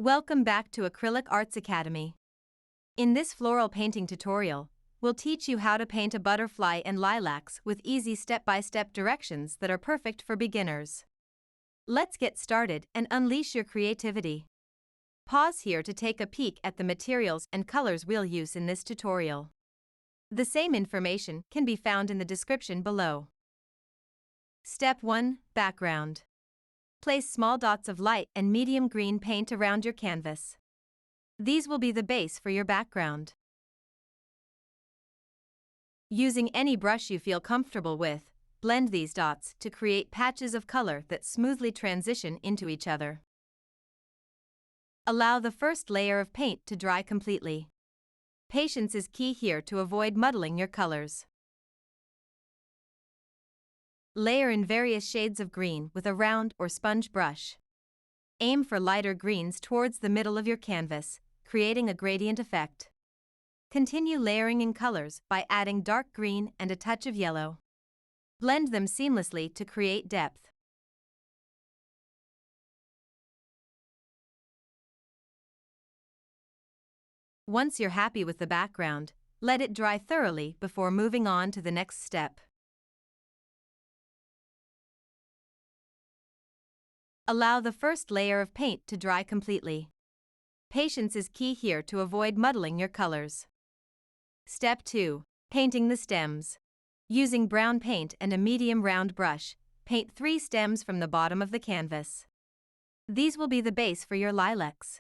Welcome back to Acrylic Arts Academy. In this floral painting tutorial, we'll teach you how to paint a butterfly and lilacs with easy step-by-step directions that are perfect for beginners. Let's get started and unleash your creativity. Pause here to take a peek at the materials and colors we'll use in this tutorial. The same information can be found in the description below. Step 1. Background. Place small dots of light and medium green paint around your canvas. These will be the base for your background. Using any brush you feel comfortable with, blend these dots to create patches of color that smoothly transition into each other. Allow the first layer of paint to dry completely. Patience is key here to avoid muddling your colors. Layer in various shades of green with a round or sponge brush. Aim for lighter greens towards the middle of your canvas, creating a gradient effect. Continue layering in colors by adding dark green and a touch of yellow. Blend them seamlessly to create depth. Once you're happy with the background, let it dry thoroughly before moving on to the next step. Allow the first layer of paint to dry completely. Patience is key here to avoid muddling your colors. Step 2. Painting the stems. Using brown paint and a medium round brush, paint 3 stems from the bottom of the canvas. These will be the base for your lilacs.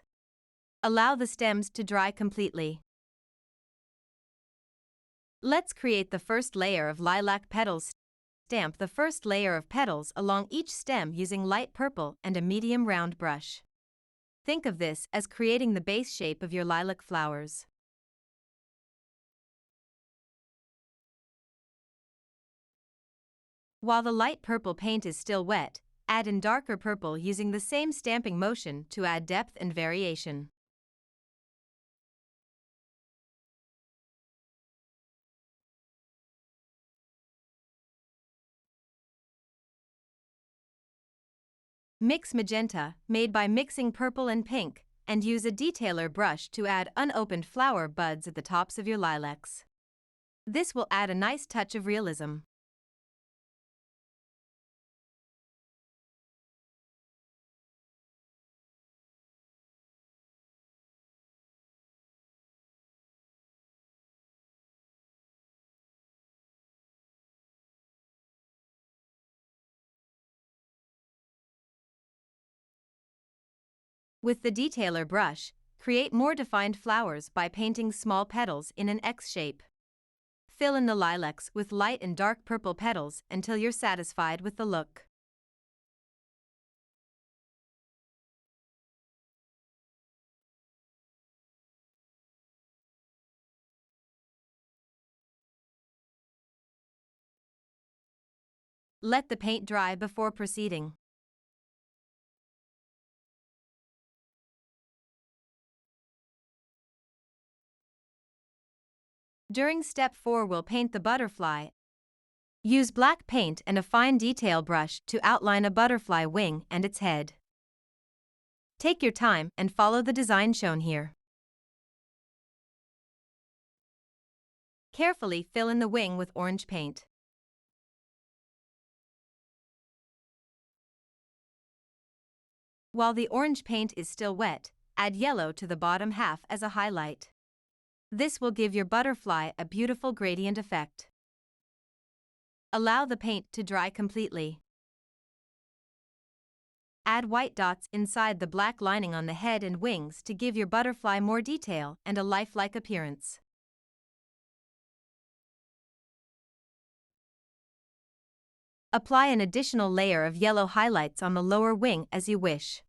Allow the stems to dry completely. Let's create the first layer of lilac petals. Stamp the first layer of petals along each stem using light purple and a medium round brush. Think of this as creating the base shape of your lilac flowers. While the light purple paint is still wet, add in darker purple using the same stamping motion to add depth and variation. Mix magenta, made by mixing purple and pink, and use a detailer brush to add unopened flower buds at the tops of your lilacs. This will add a nice touch of realism. With the detailer brush, create more defined flowers by painting small petals in an X shape. Fill in the lilacs with light and dark purple petals until you're satisfied with the look. Let the paint dry before proceeding. During step 4, we'll paint the butterfly. Use black paint and a fine detail brush to outline a butterfly wing and its head. Take your time and follow the design shown here. Carefully fill in the wing with orange paint. While the orange paint is still wet, add yellow to the bottom half as a highlight. This will give your butterfly a beautiful gradient effect. Allow the paint to dry completely. Add white dots inside the black lining on the head and wings to give your butterfly more detail and a lifelike appearance. Apply an additional layer of yellow highlights on the lower wing as you wish.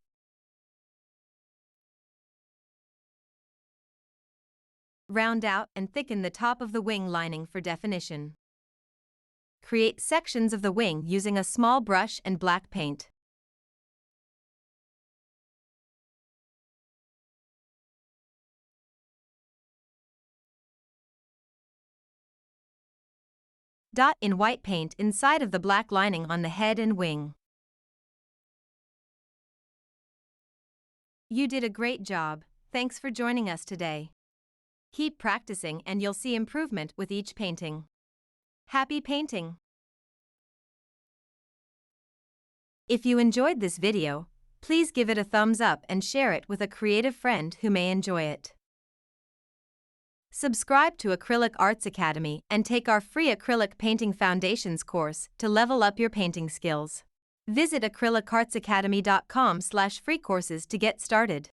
Round out and thicken the top of the wing lining for definition. Create sections of the wing using a small brush and black paint. Dot in white paint inside of the black lining on the head and wing. You did a great job. Thanks for joining us today. Keep practicing and you'll see improvement with each painting. Happy painting! If you enjoyed this video, please give it a thumbs up and share it with a creative friend who may enjoy it. Subscribe to Acrylic Arts Academy and take our free acrylic painting foundations course to level up your painting skills. Visit acrylicartsacademy.com/free courses to get started.